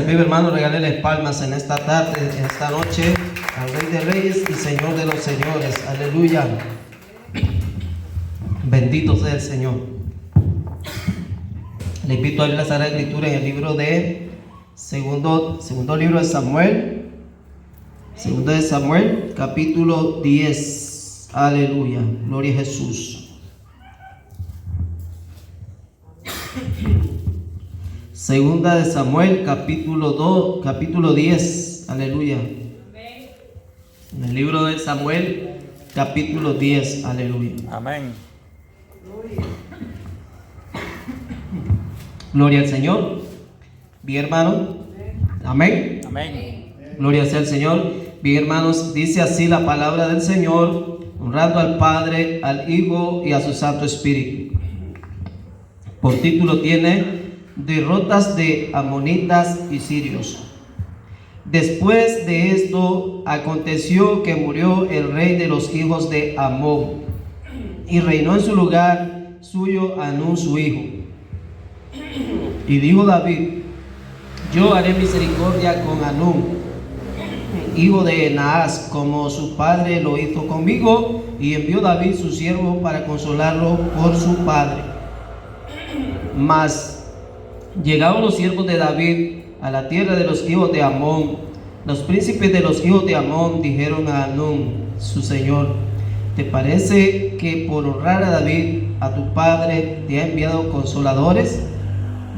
vive, hermano, regálele palmas en esta tarde, en esta noche, al Rey de Reyes y Señor de los Señores. Aleluya. Bendito sea el Señor. Le invito a leer la Sagrada Escritura en el libro de segundo libro de Samuel. Segundo de Samuel, capítulo 10. Aleluya. Gloria a Jesús. Segunda de Samuel, capítulo 10. Aleluya. En el libro de Samuel, capítulo 10. Aleluya. Amén. Gloria al Señor. Bien, hermano. Amén. Amén. Gloria sea al Señor. Bien, hermanos, dice así la palabra del Señor, honrando al Padre, al Hijo y a su Santo Espíritu. Por título tiene derrotas de amonitas y sirios. Después de esto aconteció que murió el rey de los hijos de Amón, y reinó en su lugar suyo Hanún su hijo. Y dijo David: yo haré misericordia con Hanún, hijo de Naas, como su padre lo hizo conmigo. Y envió David su siervo para consolarlo por su padre. Mas llegaron los siervos de David a la tierra de los hijos de Amón. Los príncipes de los hijos de Amón dijeron a Hanún, su señor: ¿te parece que por honrar a David, a tu padre, te ha enviado consoladores?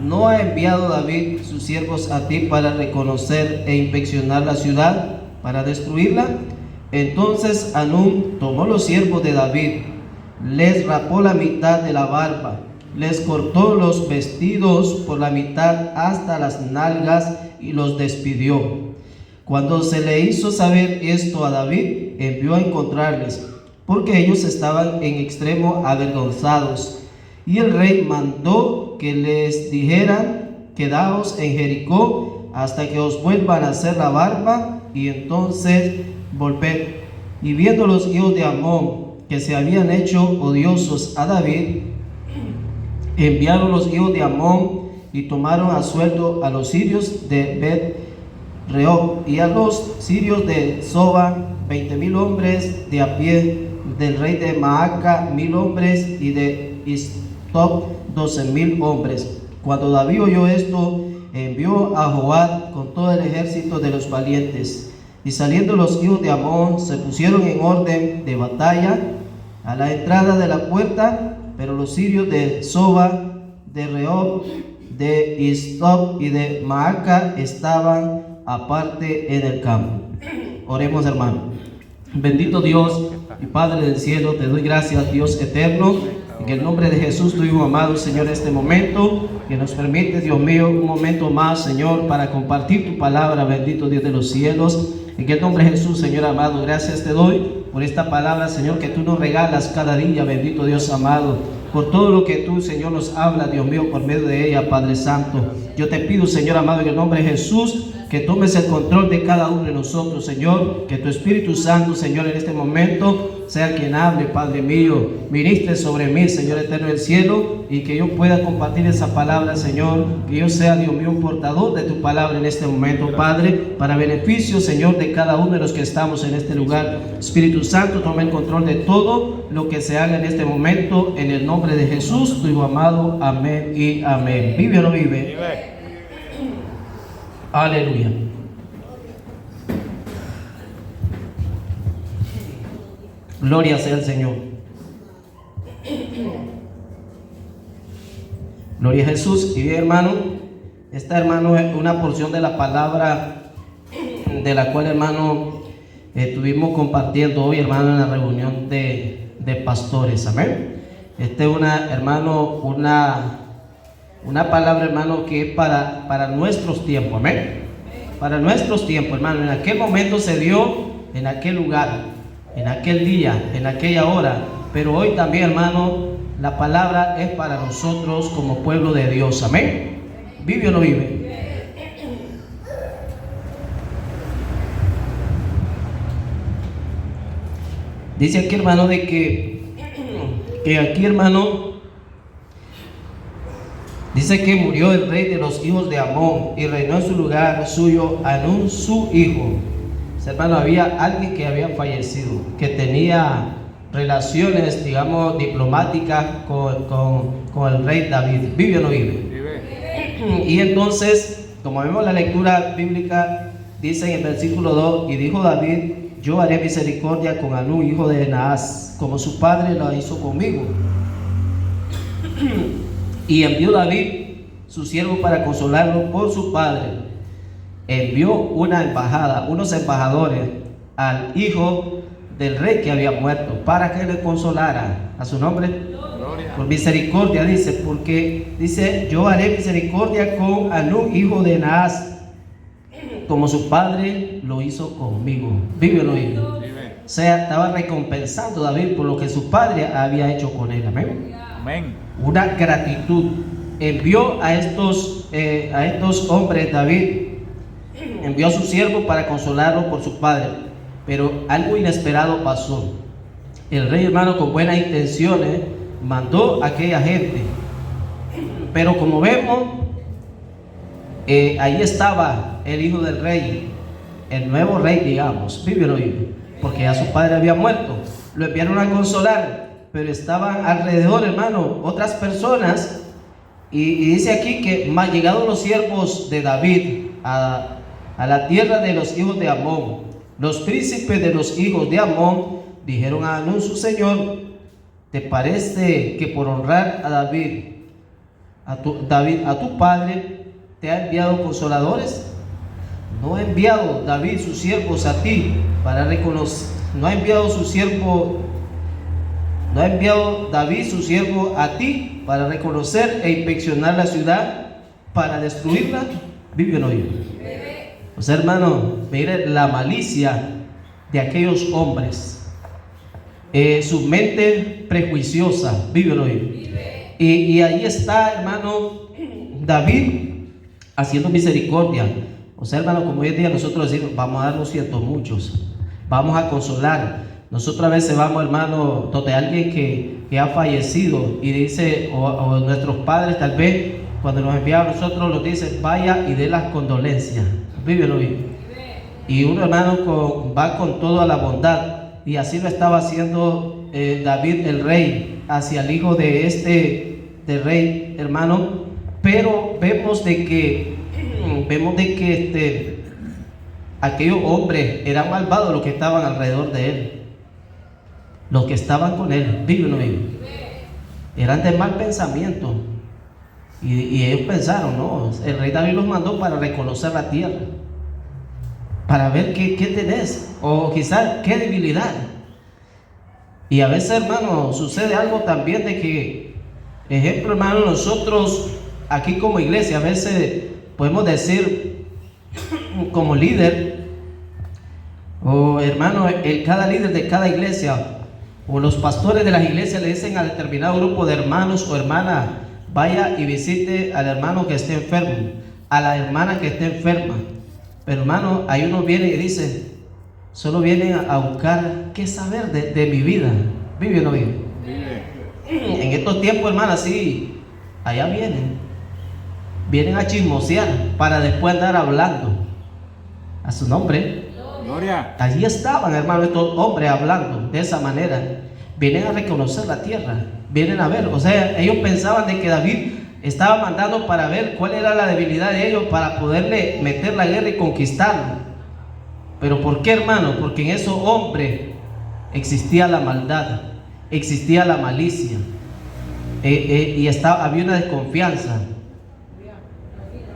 ¿No ha enviado David sus siervos a ti para reconocer e inspeccionar la ciudad, para destruirla? Entonces Hanún tomó los siervos de David, les rapó la mitad de la barba, les cortó los vestidos por la mitad hasta las nalgas y los despidió. Cuando se le hizo saber esto a David, envió a encontrarles, porque ellos estaban en extremo avergonzados. Y el rey mandó que les dijeran: quedaos en Jericó hasta que os vuelvan a hacer la barba, y entonces volved. Y viendo los hijos de Amón que se habían hecho odiosos a David, enviaron los hijos de Amón y tomaron a sueldo a los sirios de Bet-rehob y a los sirios de Soba 20,000 hombres de a pie, del rey de Maaca 1,000 hombres y de Istob 12,000 hombres. Cuando David oyó esto, envió a Joab con todo el ejército de los valientes. Y saliendo los hijos de Amón, se pusieron en orden de batalla a la entrada de la puerta. Pero los sirios de Soba, de Rehob, de Istob y de Maaca estaban aparte en el campo. Oremos, hermano. Bendito Dios y Padre del cielo, te doy gracias, Dios eterno, en el nombre de Jesús, tu Hijo amado, Señor, este momento que nos permite, Dios mío, un momento más, Señor, para compartir tu palabra. Bendito Dios de los cielos, en el nombre de Jesús, Señor amado, gracias te doy por esta palabra, Señor, que tú nos regalas cada día. Bendito Dios amado, por todo lo que tú, Señor, nos habla, Dios mío, por medio de ella, Padre Santo. Yo te pido, Señor amado, en el nombre de Jesús, que tomes el control de cada uno de nosotros, Señor, que tu Espíritu Santo, Señor, en este momento sea quien hable, Padre mío. Ministre sobre mí, Señor eterno del cielo, y que yo pueda compartir esa palabra, Señor, que yo sea, Dios mío, un portador de tu palabra en este momento, Padre, para beneficio, Señor, de cada uno de los que estamos en este lugar. Espíritu Santo, toma el control de todo lo que se haga en este momento, en el nombre de Jesús, tu Hijo amado. Amén y amén. ¿Vive o no vive? Aleluya. Gloria sea al Señor. Gloria a Jesús. Y bien, hermano, esta, hermano, es una porción de la palabra de la cual, hermano, estuvimos compartiendo hoy, hermano, en la reunión de pastores. Amén. Esta es una palabra, hermano, que es para nuestros tiempos. Amén. Para nuestros tiempos, hermano. En aquel momento se dio, en aquel lugar, en aquel día, en aquella hora. Pero hoy también, hermano, la palabra es para nosotros como pueblo de Dios. Amén. ¿Vive o no vive? Dice aquí, hermano, de que aquí, hermano, dice Dice que murió el rey de los hijos de Amón y reinó en su lugar suyo Hanún su hijo. Hermano, había alguien que había fallecido, que tenía relaciones, digamos, diplomáticas con el rey David. ¿Vive o no vive? Vive. Y entonces, como vemos la lectura bíblica, dice en el versículo 2, y dijo David: yo haré misericordia con Hanún, hijo de Naas, como su padre lo hizo conmigo. Y envió David su siervo para consolarlo por su padre. Envió unos embajadores al hijo del rey que había muerto, para que le consolara. A su nombre, gloria. Por misericordia, dice, porque dice: yo haré misericordia con Hanún, hijo de Naas, como su padre lo hizo conmigo. Vive o no vive. O sea, estaba recompensando a David por lo que su padre había hecho con él. Amén. Amén. Una gratitud. Envió a estos hombres, David envió a su siervo para consolarlo por su padre, pero algo inesperado pasó. El rey, hermano, con buenas intenciones mandó a aquella gente, pero como vemos, ahí estaba el hijo del rey, el nuevo rey, digamos. Vive o no vive, porque ya su padre había muerto. Lo enviaron a consolar, pero estaban alrededor, hermano, otras personas. Y dice aquí que más llegados los siervos de David a la tierra de los hijos de Amón, los príncipes de los hijos de Amón dijeron a Hanún su señor: ¿te parece que por honrar a David, a tu padre, te ha enviado consoladores? ¿No ha enviado David sus siervos a ti para reconocer? ¿No ha enviado David su siervo a ti para reconocer e inspeccionar la ciudad, para destruirla? ¿Vive o no vive? O sea, hermano, mire la malicia de aquellos hombres, su mente prejuiciosa. ¿Vive o no vive? Y ahí está, hermano, David haciendo misericordia. O sea, hermano, como hoy en día nosotros decimos: vamos a dar los cientos muchos, vamos a consolar. Nosotros a veces vamos, hermano, donde alguien que ha fallecido y dice, o nuestros padres tal vez, cuando nos envían a nosotros, nos dicen: vaya y dé las condolencias. ¿Vive o no vive? Y uno, hermano, va con toda la bondad, y así lo estaba haciendo David el rey hacia el hijo de rey, hermano. Pero vemos de que aquellos hombres eran malvados, los que estaban alrededor de él, los que estaban con él. ¿Vive o no vive? Eran de mal pensamiento. Y ellos pensaron: no, el rey David los mandó para reconocer la tierra, para ver qué tenés, o quizás qué debilidad. Y a veces, hermano, sucede algo también de que, ejemplo, hermano, nosotros aquí como iglesia a veces podemos decir, como líder, o hermano, cada líder de cada iglesia, o los pastores de las iglesias, le dicen a determinado grupo de hermanos o hermanas: vaya y visite al hermano que esté enfermo, a la hermana que esté enferma. Pero, hermano, ahí uno viene y dice: solo vienen a buscar qué saber de mi vida. ¿Vive o no vive? Vive. En estos tiempos, hermano, sí, allá vienen a chismosear para después andar hablando. A su nombre. Gloria. Allí estaban, hermano, estos hombres hablando de esa manera. Vienen a reconocer la tierra, vienen a ver. O sea, ellos pensaban de que David estaba mandando para ver cuál era la debilidad de ellos, para poderle meter la guerra y conquistarlo. Pero ¿por qué, hermano? Porque en esos hombres existía la maldad, existía la malicia, y había una desconfianza.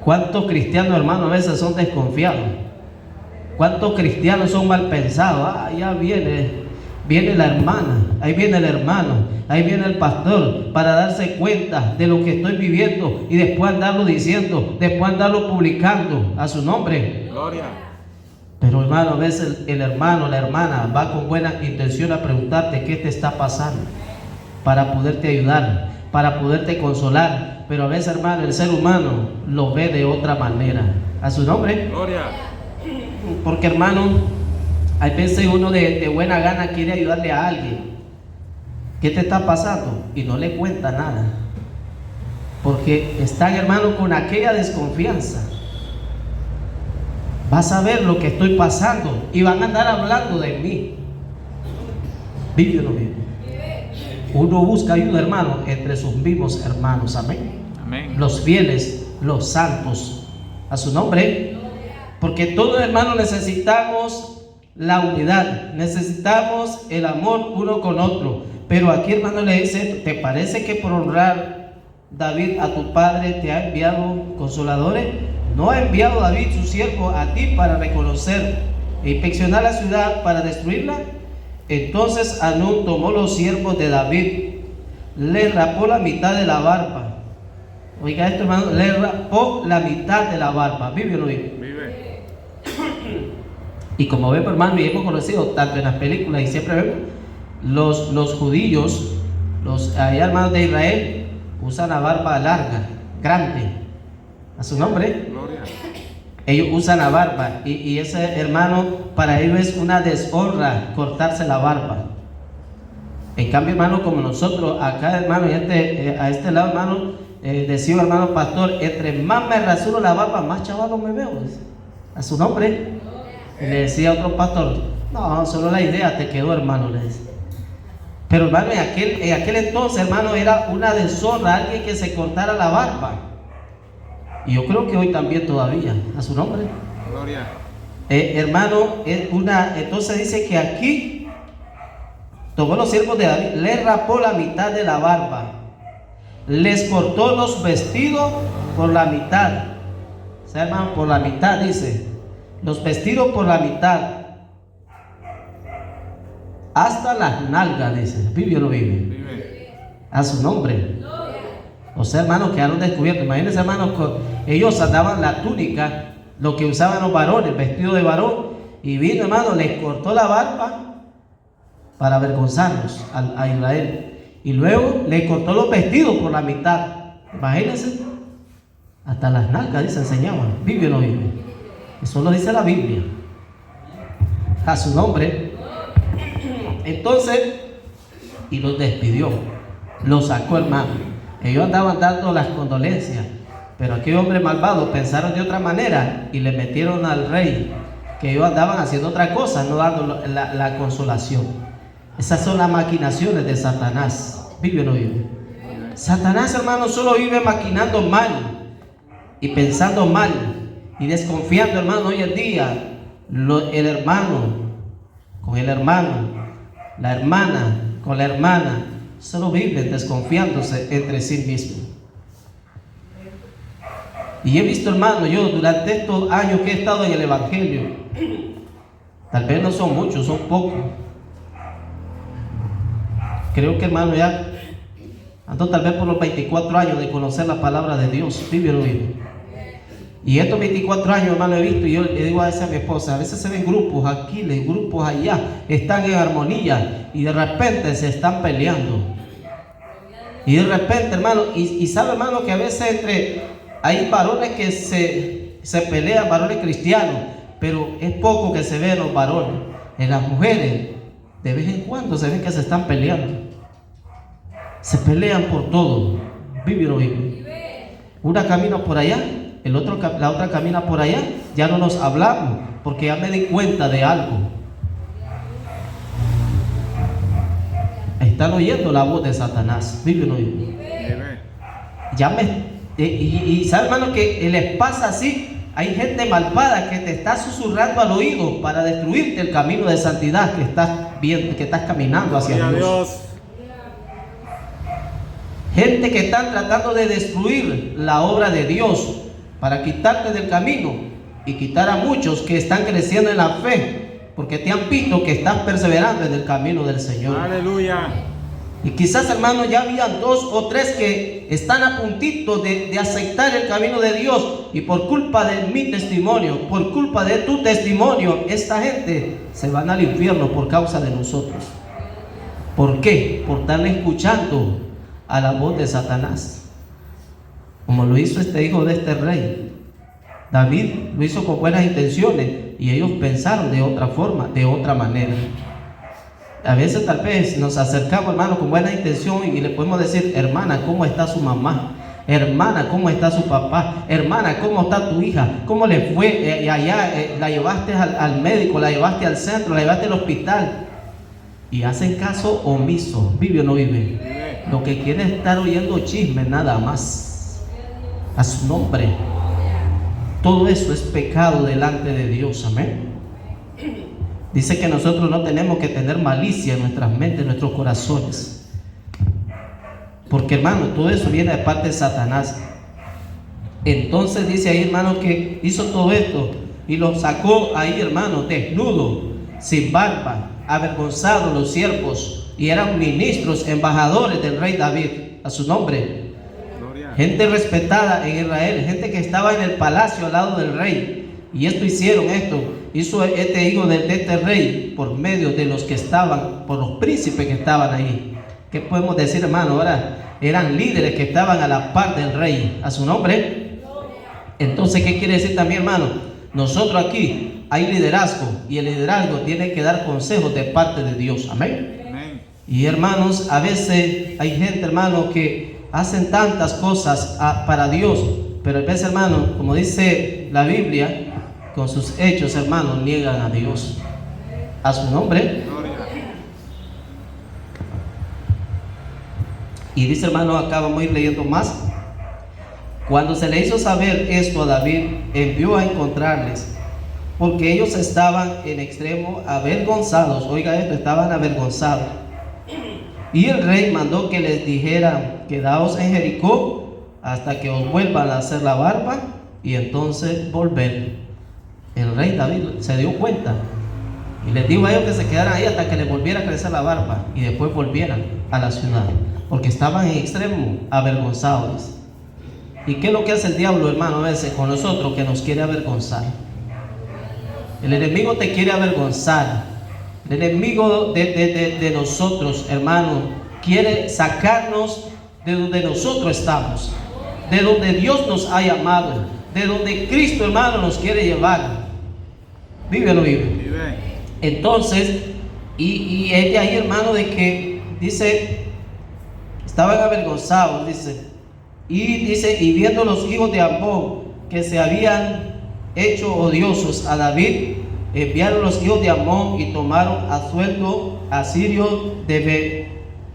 ¿Cuántos cristianos, hermano, a veces son desconfiados? ¿Cuántos cristianos son mal pensados? Ya viene la hermana, ahí viene el hermano, ahí viene el pastor, para darse cuenta de lo que estoy viviendo, y después andarlo diciendo, después andarlo publicando. A su nombre. Gloria. Pero, hermano, a veces el hermano, la hermana va con buena intención a preguntarte qué te está pasando, para poderte ayudar, para poderte consolar. Pero a veces, hermano, el ser humano lo ve de otra manera. A su nombre. Gloria. Porque, hermano, hay veces uno de buena gana quiere ayudarle a alguien. ¿Qué te está pasando? Y no le cuenta nada. porque están, hermano, con aquella desconfianza. Vas a ver lo que estoy pasando y van a andar hablando de mí. ¿Vive o no vive? Uno busca ayuda, hermano, entre sus mismos hermanos. Amén. Amén. Los fieles, los santos, a su nombre. Porque todos, hermanos, necesitamos la unidad, necesitamos el amor uno con otro. Pero aquí, hermano, le dice: ¿te parece que por honrar David a tu padre te ha enviado consoladores? ¿No ha enviado David su siervo a ti para reconocer e inspeccionar la ciudad para destruirla? Entonces Hanún tomó los siervos de David, le rapó la mitad de la barba. Oiga esto, hermano, le rapó la mitad de la barba. ¿Vive o no vive? Vive. Y como vemos, hermano, y hemos conocido tanto en las películas y siempre vemos, los judíos, los hermanos de Israel, usan la barba larga, grande. A su nombre. Gloria. Ellos usan la barba y ese, hermano, para ellos es una deshonra cortarse la barba. En cambio, hermano, como nosotros acá, hermano, y a este lado, hermano, decía, hermano pastor, entre más me rasuro la barba, más chavalo me veo. A su nombre. Y le decía a otro pastor: no, solo la idea te quedó, hermano, le decía. Pero, hermano, en aquel entonces, hermano, era una deshonra alguien que se cortara la barba. Y yo creo que hoy también todavía, a su nombre. Gloria. Hermano, entonces dice que aquí tomó los siervos de David, le rapó la mitad de la barba, les cortó los vestidos por la mitad. O sea, hermano, por la mitad, dice, los vestidos por la mitad, hasta las nalgas, dice. ¿Vive o no vive? Vive. A su nombre. O sea, hermanos, quedaron descubiertos. Imagínense, hermanos, ellos andaban la túnica, lo que usaban los varones, vestido de varón, y vino, hermano, les cortó la barba para avergonzarlos a Israel, y luego les cortó los vestidos por la mitad. Imagínense, hasta las nalgas, dice, enseñaban. ¿Vive o no vive? Eso lo dice la Biblia. A su nombre. Entonces, y los despidió, los sacó, hermano. Ellos andaban dando las condolencias, pero aquellos hombres malvados pensaron de otra manera y le metieron al rey que ellos andaban haciendo otra cosa, no dando la consolación. Esas son las maquinaciones de Satanás. ¿Vive o no vive? Satanás, hermano, solo vive maquinando mal y pensando mal y desconfiando, hermano. Hoy en día el hermano con el hermano, la hermana con la hermana, solo viven desconfiándose entre sí mismos. Y he visto, hermano, yo durante estos años que he estado en el Evangelio, tal vez no son muchos, son pocos. Creo que, hermano, ya ando tal vez por los 24 años de conocer la palabra de Dios. ¿Vive o no vive? Y estos 24 años, hermano, he visto, y yo le digo a mi esposa, a veces se ven grupos aquí, grupos allá, están en armonía, y de repente se están peleando. Y de repente, hermano, y sabe, hermano, que a veces hay varones que se pelean, varones cristianos, pero es poco que se ve en los varones. En las mujeres, de vez en cuando se ven que se están peleando. Se pelean por todo. ¿Vive o no vive? Una camina por allá, la otra camina por allá. Ya no nos hablamos porque ya me di cuenta de algo. Están oyendo la voz de Satanás. ¿Vive o no vive? Y sabe, hermano, que les pasa así. Hay gente malvada que te está susurrando al oído para destruirte el camino de santidad que estás viendo, que estás caminando hacia Dios. Gente que están tratando de destruir la obra de Dios para quitarte del camino y quitar a muchos que están creciendo en la fe, porque te han visto que estás perseverando en el camino del Señor. Aleluya. Y quizás, hermano, ya habían 2 o 3 que están a puntito de aceptar el camino de Dios, y por culpa de mi testimonio, por culpa de tu testimonio, esta gente se van al infierno por causa de nosotros. ¿Por qué? Por estar escuchando a la voz de Satanás, como lo hizo este hijo de este rey. David lo hizo con buenas intenciones y ellos pensaron de otra forma, de otra manera. A veces tal vez nos acercamos, hermano, con buena intención y le podemos decir: hermana, ¿cómo está su mamá? Hermana, ¿cómo está su papá? Hermana, ¿cómo está tu hija? ¿Cómo le fue allá? La llevaste al médico, la llevaste al centro, la llevaste al hospital. Y hacen caso omiso. ¿Vive o no vive? Lo que quiere es estar oyendo chismes nada más. A su nombre. Todo eso es pecado delante de Dios. Amén. Dice que nosotros no tenemos que tener malicia en nuestras mentes, en nuestros corazones. Porque, hermano, todo eso viene de parte de Satanás. Entonces dice ahí, hermano, que hizo todo esto y lo sacó ahí, hermano, desnudo, sin barba, avergonzados los siervos, y eran ministros, embajadores del rey David, a su nombre. Gloria. Gente respetada en Israel, gente que estaba en el palacio al lado del rey. Y hizo este hijo de este rey por medio de los que estaban, por los príncipes que estaban ahí. ¿Qué podemos decir, hermano? Ahora eran líderes que estaban a la par del rey, a su nombre. Entonces, ¿qué quiere decir también, hermano? Nosotros aquí hay liderazgo, y el liderazgo tiene que dar consejos de parte de Dios. Amén. Amén. Y hermanos, a veces hay gente, hermano, que hacen tantas cosas para Dios, pero a veces, hermano, como dice la Biblia, con sus hechos, hermano, niegan a Dios. A su nombre. Y dice, hermano, acá vamos a ir leyendo más. Cuando se le hizo saber esto a David, envió a encontrarles, porque ellos estaban en extremo avergonzados. Oiga esto, estaban avergonzados. Y el rey mandó que les dijeran: quedaos en Jericó hasta que os vuelvan a hacer la barba, y entonces volver. El rey David se dio cuenta y les dijo a ellos que se quedaran ahí hasta que les volviera a crecer la barba, y después volvieran a la ciudad, porque estaban en extremo avergonzados. ¿Y qué es lo que hace el diablo, hermano, a veces con nosotros? Que nos quiere avergonzar. El enemigo te quiere avergonzar. El enemigo de nosotros, hermano, quiere sacarnos de donde nosotros estamos, de donde Dios nos ha llamado, de donde Cristo, hermano, nos quiere llevar. ¿Vive o no vive? Vive. Entonces, y es de ahí, hermano, de que dice, estaban avergonzados, y viendo los hijos de Amón que se habían hecho odiosos a David, enviaron los hijos de Amón y tomaron a sueldo a sirios de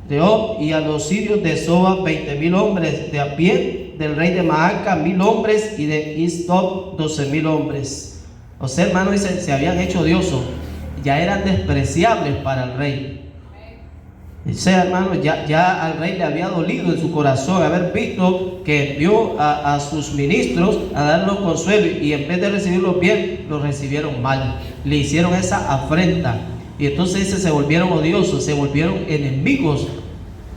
Beob y a los sirios de Soba 20,000 hombres, de a pie del rey de Maaca 1,000 hombres, y de Istob 12,000 hombres. O sea, hermano, dice, se habían hecho odiosos, ya eran despreciables para el rey. O sea, hermano, ya al rey le había dolido en su corazón haber visto que envió a sus ministros a darnos consuelo, y en vez de recibirlos bien, los recibieron mal. Le hicieron esa afrenta, y entonces se volvieron odiosos, se volvieron enemigos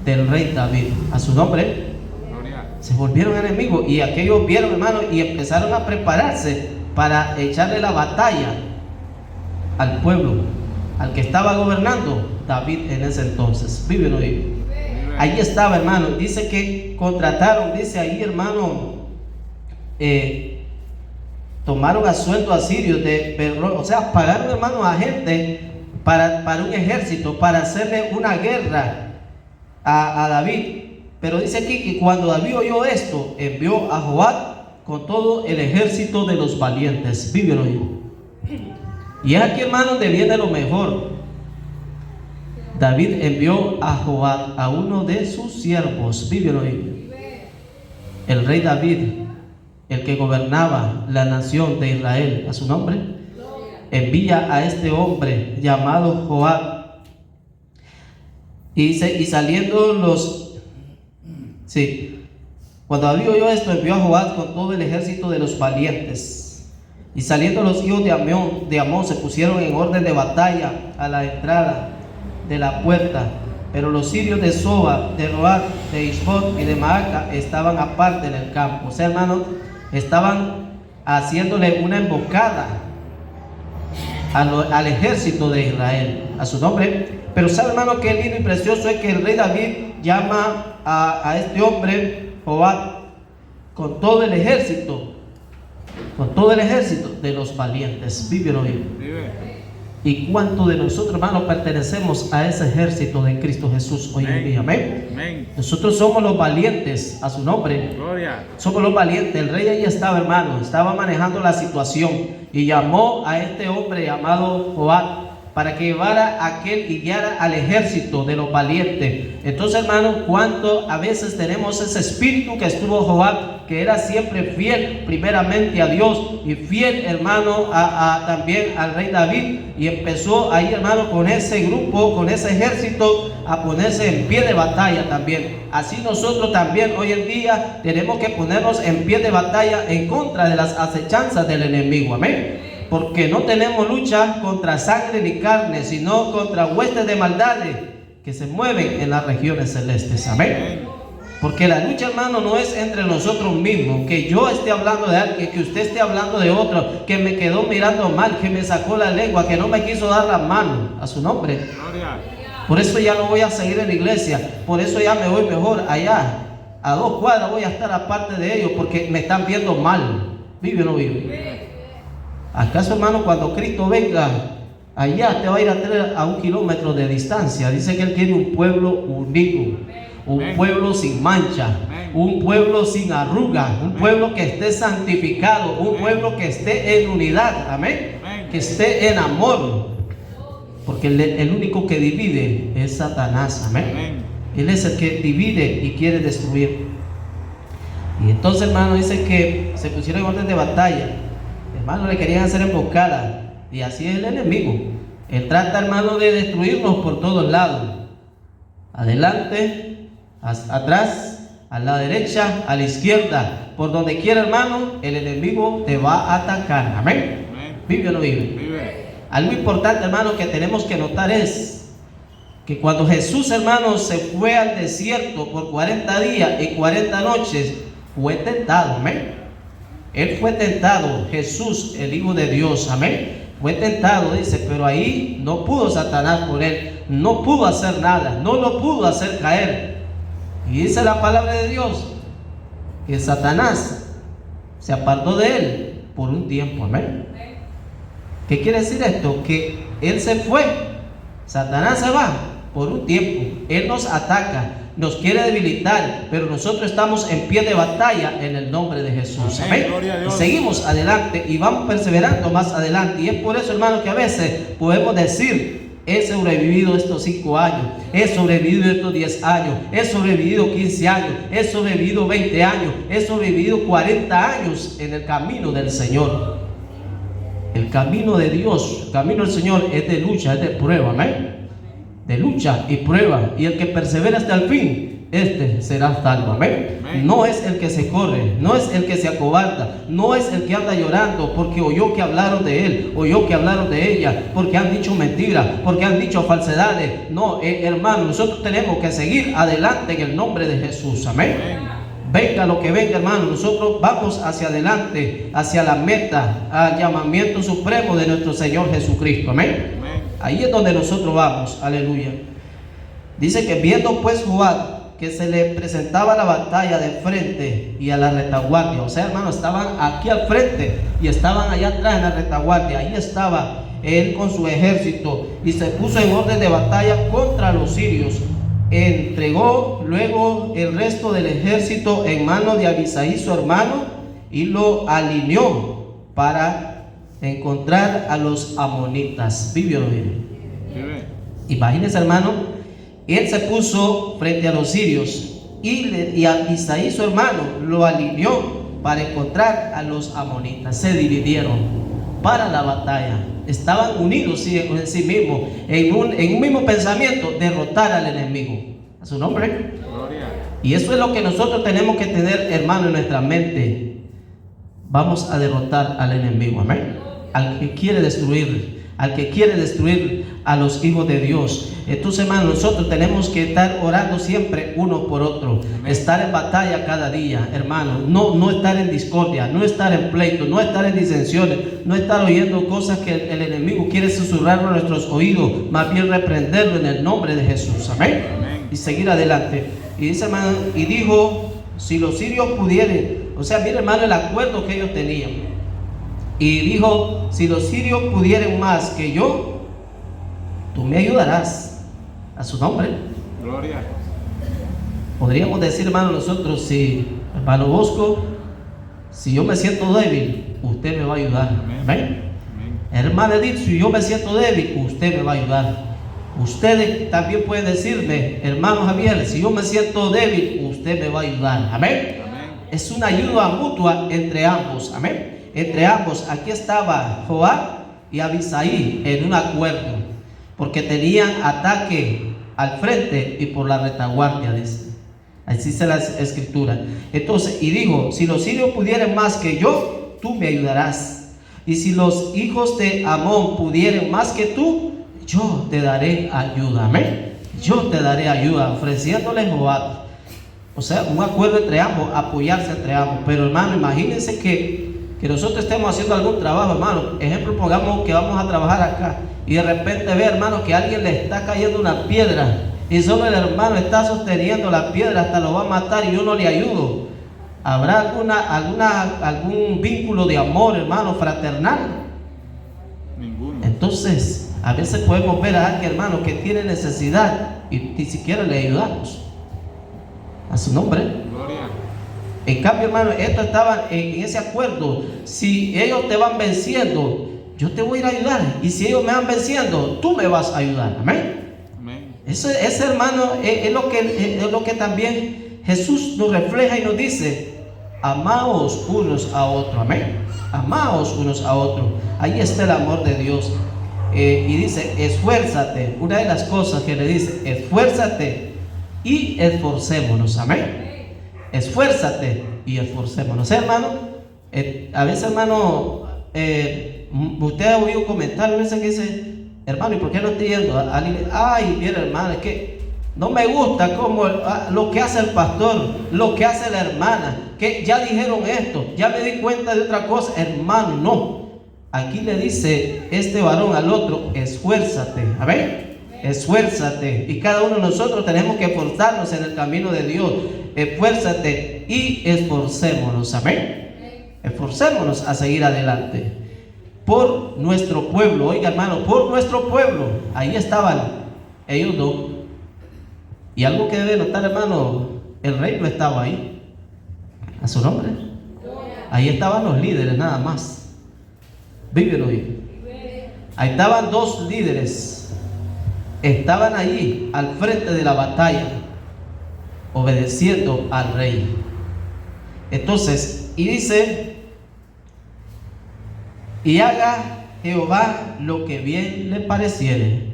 del rey David. A su nombre. Gloria. Se volvieron enemigos, y aquellos vieron, hermano, y empezaron a prepararse para echarle la batalla al pueblo, al que estaba gobernando David en ese entonces. ¿Vive o no vive? Ahí estaba, hermano. Dice que contrataron, dice ahí, hermano, tomaron a sueldo a sirios o sea, pagaron, hermano, a gente para un ejército, para hacerle una guerra a David. Pero dice aquí que cuando David oyó esto, envió a Joab con todo el ejército de los valientes. ¿Vive o no vive? Y es aquí, hermano, donde viene lo mejor. David envió a Joab, a uno de sus siervos. ¿Vive o no vive? El rey David, el que gobernaba la nación de Israel, a su nombre, envía a este hombre llamado Joab. Y saliendo cuando David oyó esto, envió a Joab con todo el ejército de los valientes. Y saliendo los hijos de Amón se pusieron en orden de batalla a la entrada de la puerta, pero los sirios de Soba, de Roab, de Isbot y de Maaca estaban aparte en el campo. O sea, hermano, estaban haciéndole una emboscada al ejército de Israel, a su nombre. Pero sabe, hermano, que lindo y precioso es que el rey David llama a este hombre Joab con todo el ejército de los valientes. ¿Vive o no vive? ¿Y cuántos de nosotros, hermanos, pertenecemos a ese ejército de Cristo Jesús hoy en día? Amén. Amén. Nosotros somos los valientes, a su nombre. Gloria. Somos los valientes. El rey ahí estaba, hermano, estaba manejando la situación y llamó a este hombre llamado Joab para que llevara a aquel y guiara al ejército de los valientes. Entonces, hermano, cuánto a veces tenemos ese espíritu que estuvo Joab, que era siempre fiel primeramente a Dios y fiel, hermano, también al rey David, y empezó ahí, hermano, con ese grupo, con ese ejército, a ponerse en pie de batalla también. Así nosotros también hoy en día tenemos que ponernos en pie de batalla en contra de las acechanzas del enemigo. Amén. Porque no tenemos lucha contra sangre ni carne, sino contra huestes de maldades que se mueven en las regiones celestes. Amén. Porque la lucha, hermano, no es entre nosotros mismos, que yo esté hablando de alguien, que usted esté hablando de otro, que me quedó mirando mal, que me sacó la lengua, que no me quiso dar la mano, a su nombre. Por eso ya no voy a seguir en la iglesia, por eso ya me voy mejor allá, a 2 cuadras voy a estar aparte de ellos, porque me están viendo mal. ¿Vive o no vive? ¿Acaso, hermano, cuando Cristo venga, allá te va a ir a traer a 1 kilómetro de distancia? Dice que Él tiene un pueblo unido, un pueblo sin mancha, un pueblo sin arruga, un pueblo que esté santificado, un pueblo que esté en unidad, amén, que esté en amor, porque el único que divide es Satanás, amén. Él es el que divide y quiere destruir. Y entonces, hermano, dice que se pusieron en orden de batalla. Hermano, le querían hacer emboscada, y así es el enemigo. Él trata, hermano, de destruirnos por todos lados, adelante, atrás, a la derecha, a la izquierda, por donde quiera, hermano, el enemigo te va a atacar. Amén. ¿Vive o no vive? Vive. Algo importante, hermano, que tenemos que notar es que cuando Jesús, hermano, se fue al desierto por 40 días y 40 noches, fue tentado. Amén. Él fue tentado, Jesús, el Hijo de Dios, amén. Fue tentado, dice, pero ahí no pudo Satanás por él, no pudo hacer nada, no lo pudo hacer caer. Y dice la palabra de Dios que Satanás se apartó de él por un tiempo, amén. ¿Qué quiere decir esto? Que él se fue, Satanás se va por un tiempo, él nos ataca, nos quiere debilitar, pero nosotros estamos en pie de batalla en el nombre de Jesús. Amén. Y seguimos adelante y vamos perseverando más adelante. Y es por eso, hermano, que a veces podemos decir: he sobrevivido estos 5 años, he sobrevivido estos 10 años, he sobrevivido 15 años, he sobrevivido 20 años, he sobrevivido 40 años en el camino del Señor. El camino de Dios, el camino del Señor es de lucha, es de prueba, amén. De lucha y prueba, y el que persevera hasta el fin, este será salvo, amén. No es el que se corre, no es el que se acobarda, no es el que anda llorando porque oyó que hablaron de él, oyó que hablaron de ella, porque han dicho mentiras, porque han dicho falsedades. No, hermano, nosotros tenemos que seguir adelante en el nombre de Jesús, amén. Venga lo que venga, hermano, nosotros vamos hacia adelante, hacia la meta, al llamamiento supremo de nuestro Señor Jesucristo, amén. Ahí es donde nosotros vamos, aleluya. Dice que viendo pues Joab que se le presentaba la batalla de frente y a la retaguardia, o sea, hermano, estaban aquí al frente y estaban allá atrás en la retaguardia, ahí estaba él con su ejército, y se puso en orden de batalla contra los sirios. Entregó luego el resto del ejército en manos de Abisai su hermano y lo alineó para encontrar a los amonitas. ¿Vivió o no vive? Imagínense, hermano, él se puso frente a los sirios y Abisai su hermano lo alineó para encontrar a los amonitas. Se dividieron para la batalla, estaban unidos en sí mismos, en un mismo pensamiento: derrotar al enemigo. A su nombre. Gloria. Y eso es lo que nosotros tenemos que tener, hermano, en nuestra mente. Vamos a derrotar al enemigo, amén. Al que quiere destruir, al que quiere destruir a los hijos de Dios. Entonces, hermano, nosotros tenemos que estar orando siempre uno por otro. Amén. Estar en batalla cada día, hermano. No estar en discordia, no estar en pleito, no estar en disensiones, no estar oyendo cosas que el enemigo quiere susurrar en nuestros oídos. Más bien reprenderlo en el nombre de Jesús, amén. Amén. Y seguir adelante. Y dice, hermano, y dijo: si los sirios pudieren, o sea, mire, hermano, el acuerdo que ellos tenían. Y dijo: si los sirios pudieren más que yo, tú me ayudarás. A su nombre. Gloria. Podríamos decir, hermano, nosotros, si, hermano Bosco, si yo me siento débil, usted me va a ayudar. Amén. Amén. Hermano Edith, si yo me siento débil, usted me va a ayudar. Ustedes también pueden decirme, hermano Javier, si yo me siento débil, usted me va a ayudar. Amén. Amén. Es una ayuda mutua entre ambos. Amén. Entre ambos. Aquí estaba Joab y Abisaí en un acuerdo, porque tenían ataque al frente y por la retaguardia, dice. Así dice la escritura. Entonces, y dijo, si los sirios pudieren más que yo, tú me ayudarás. Y si los hijos de Amón pudieren más que tú, yo te daré ayuda. Amén. Yo te daré ayuda, ofreciéndole Joab. O sea, un acuerdo entre ambos, apoyarse entre ambos. Pero hermano, imagínense que nosotros estemos haciendo algún trabajo, hermano. Ejemplo, pongamos que vamos a trabajar acá y de repente ve, hermano, que a alguien le está cayendo una piedra y solo el hermano está sosteniendo la piedra, hasta lo va a matar y yo no le ayudo. ¿Habrá algún vínculo de amor, hermano, fraternal? Ninguno. Entonces, a veces podemos ver a alguien, hermano, que tiene necesidad y ni siquiera le ayudamos. A su nombre. Gloria. En cambio, hermano, estos estaban en ese acuerdo. Si ellos te van venciendo, yo te voy a ir a ayudar. Y si ellos me van venciendo, tú me vas a ayudar. Amén. Amén. Ese hermano es lo que también Jesús nos refleja y nos dice: amaos unos a otros. Amén. Amaos unos a otros. Ahí está el amor de Dios. Y dice: esfuérzate. Una de las cosas que le dice: esfuérzate y esforcémonos. Amén. Esfuérzate y esforcémonos, hermano. A veces, hermano, usted ha oído comentarios a veces que dice: hermano, ¿y por qué no estoy yendo? Ay, mira, hermano, es que no me gusta como lo que hace el pastor, lo que hace la hermana, que ya dijeron esto, ya me di cuenta de otra cosa. Hermano, no. Aquí le dice este varón al otro: esfuérzate. Amén. Esfuérzate. Y cada uno de nosotros tenemos que esforzarnos en el camino de Dios. Esfuérzate y esforcémonos. Amén. Esforcémonos a seguir adelante por nuestro pueblo. Oiga, hermano, por nuestro pueblo. Ahí estaban ellos dos. Y algo que debe notar, hermano, el rey no estaba ahí. A su nombre. Ahí estaban los líderes nada más. Viven hoy. Ahí estaban dos líderes. Estaban allí al frente de la batalla, obedeciendo al rey. Entonces, y dice: y haga Jehová lo que bien le pareciere.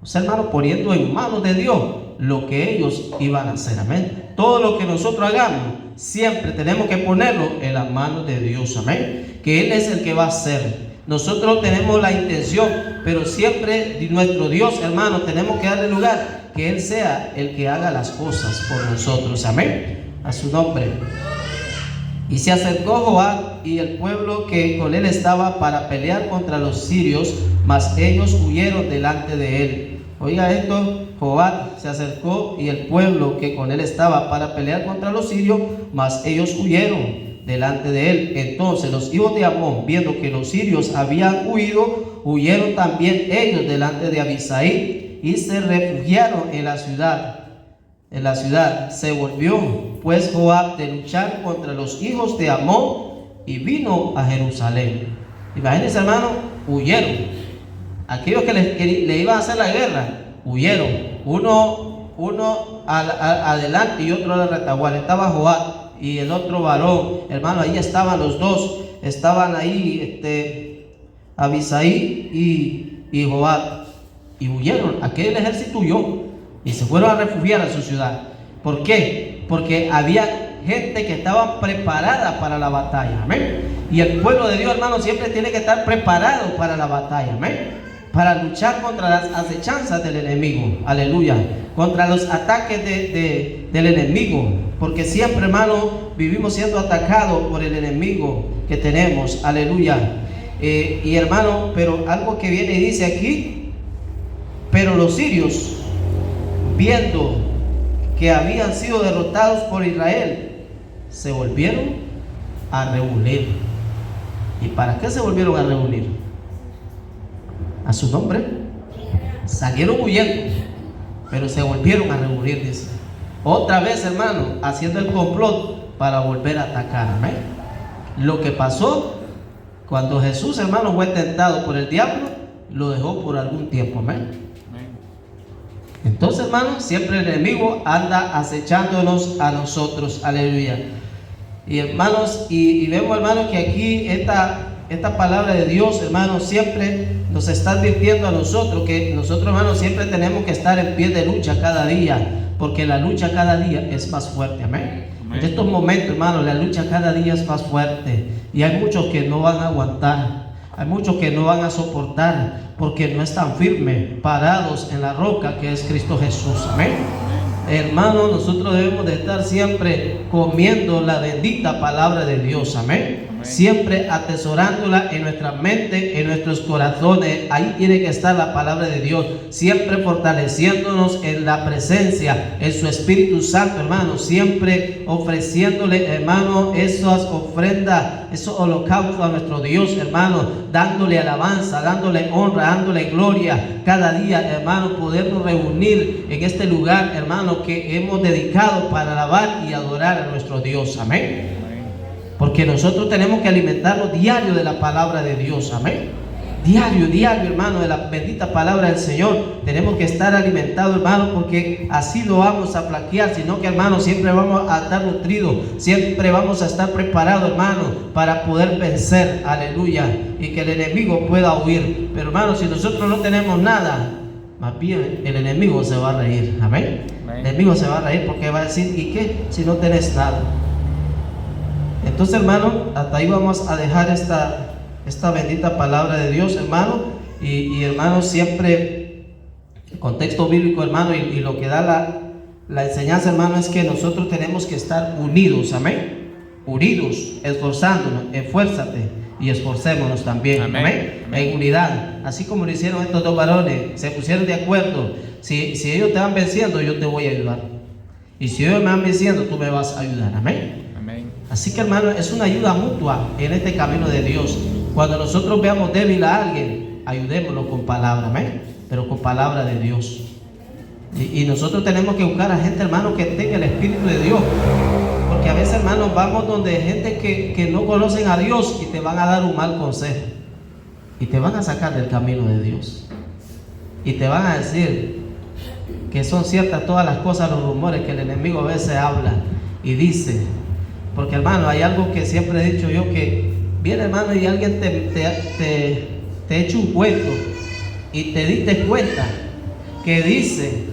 O sea, hermano, poniendo en manos de Dios lo que ellos iban a hacer. Amén. Todo lo que nosotros hagamos, siempre tenemos que ponerlo en las manos de Dios. Amén. Que Él es el que va a hacer. Nosotros tenemos la intención, pero siempre nuestro Dios, hermano, tenemos que darle lugar, que Él sea el que haga las cosas por nosotros. Amén. A su nombre. Y se acercó Joab y el pueblo que con él estaba para pelear contra los sirios, mas ellos huyeron delante de él. Oiga esto: Joab se acercó y el pueblo que con él estaba para pelear contra los sirios, mas ellos huyeron delante de él. Entonces los hijos de Amón, viendo que los sirios habían huido, huyeron también ellos delante de Abisaí y se refugiaron en la ciudad. Se volvió pues Joab de luchar contra los hijos de Amón y vino a Jerusalén. Imagínense, hermano, huyeron. Aquellos que le iban a hacer la guerra, huyeron. Uno adelante y otro a la retaguardia. Estaba Joab y el otro varón, hermano, ahí estaban los dos. Estaban ahí Abisaí y Joab, y huyeron. Aquel ejército huyó y se fueron a refugiar a su ciudad. ¿Por qué? Porque había gente que estaba preparada para la batalla. Amén. Y el pueblo de Dios, hermano, siempre tiene que estar preparado para la batalla. Amén. Para luchar contra las acechanzas del enemigo. Aleluya. Contra los ataques del enemigo. Porque siempre, hermano, vivimos siendo atacados por el enemigo que tenemos. Aleluya. Y hermano, pero algo que viene y dice aquí: pero los sirios, viendo que habían sido derrotados por Israel, se volvieron a reunir. ¿Y para qué se volvieron a reunir? A su nombre. Salieron huyendo, pero se volvieron a reunir, dice. Otra vez, hermano, haciendo el complot para volver a atacar. Amén. Lo que pasó cuando Jesús, hermano, fue tentado por el diablo, lo dejó por algún tiempo. Amén. Entonces, hermano, siempre el enemigo anda acechándonos a nosotros. Aleluya. Y hermanos, y vemos, hermanos, que aquí esta palabra de Dios, hermanos, siempre nos está advirtiendo a nosotros que nosotros, hermanos, siempre tenemos que estar en pie de lucha cada día, porque la lucha cada día es más fuerte. Amén. En estos momentos, hermanos, la lucha cada día es más fuerte y hay muchos que no van a aguantar. Hay muchos que no van a soportar porque no están firmes, parados en la roca que es Cristo Jesús. Amén. Hermanos, nosotros debemos de estar siempre comiendo la bendita palabra de Dios. Amén. Siempre atesorándola en nuestra mente, en nuestros corazones. Ahí tiene que estar la palabra de Dios, siempre fortaleciéndonos en la presencia, en su Espíritu Santo, hermano. Siempre ofreciéndole, hermano, esas ofrendas, esos holocaustos a nuestro Dios, hermano, dándole alabanza, dándole honra, dándole gloria. Cada día, hermano, podernos reunir en este lugar, hermano, que hemos dedicado para alabar y adorar a nuestro Dios. Amén. Porque nosotros tenemos que alimentarnos diario de la palabra de Dios. Amén. Diario, hermano, de la bendita palabra del Señor. Tenemos que estar alimentados, hermano, porque así no vamos a flaquear, sino que, hermano, siempre vamos a estar nutridos, siempre vamos a estar preparados, hermano, para poder vencer, aleluya, y que el enemigo pueda huir. Pero, hermano, si nosotros no tenemos nada, más bien el enemigo se va a reír. Amén. El enemigo se va a reír porque va a decir, ¿y qué si no tenés nada? Entonces, hermano, hasta ahí vamos a dejar esta bendita palabra de Dios, hermano. Y hermano, siempre el contexto bíblico, hermano, y lo que da la enseñanza, hermano, es que nosotros tenemos que estar unidos. Amén. Unidos, esforzándonos, esfuérzate y esforcémonos también. Amén. En unidad, así como lo hicieron estos dos varones, se pusieron de acuerdo. Si ellos te van venciendo, yo te voy a ayudar. Y si ellos me van venciendo, tú me vas a ayudar. Amén. Así que, hermano, es una ayuda mutua en este camino de Dios. Cuando nosotros veamos débil a alguien, ayudémoslo con palabra. Amén. Pero con palabra de Dios. Y nosotros tenemos que buscar a gente, hermano, que tenga el Espíritu de Dios. Porque a veces, hermano, vamos donde gente que no conocen a Dios y te van a dar un mal consejo. Y te van a sacar del camino de Dios. Y te van a decir que son ciertas todas las cosas, los rumores que el enemigo a veces habla y dice. Porque, hermano, hay algo que siempre he dicho yo, que viene, hermano, y alguien te echa un cuento y te diste cuenta que dice,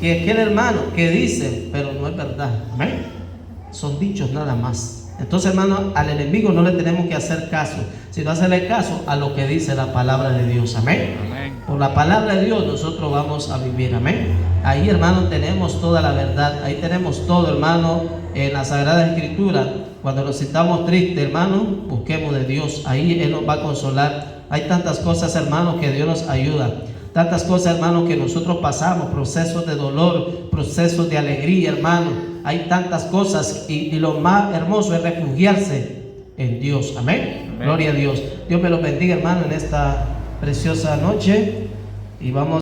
que el hermano que dice, pero no es verdad. Amén. Son dichos nada más. Entonces, hermano, al enemigo no le tenemos que hacer caso, sino hacerle caso a lo que dice la palabra de Dios. Amén. Por la palabra de Dios nosotros vamos a vivir. Amén. Ahí, hermano, tenemos toda la verdad. Ahí tenemos todo, hermano. En la Sagrada Escritura, cuando nos sintamos tristes, hermano, busquemos de Dios. Ahí Él nos va a consolar. Hay tantas cosas, hermano, que Dios nos ayuda. Tantas cosas, hermano, que nosotros pasamos, procesos de dolor, procesos de alegría, hermano. Hay tantas cosas y lo más hermoso es refugiarse en Dios. Amén. Gloria a Dios. Dios me los bendiga, hermano, en esta preciosa noche. Y vamos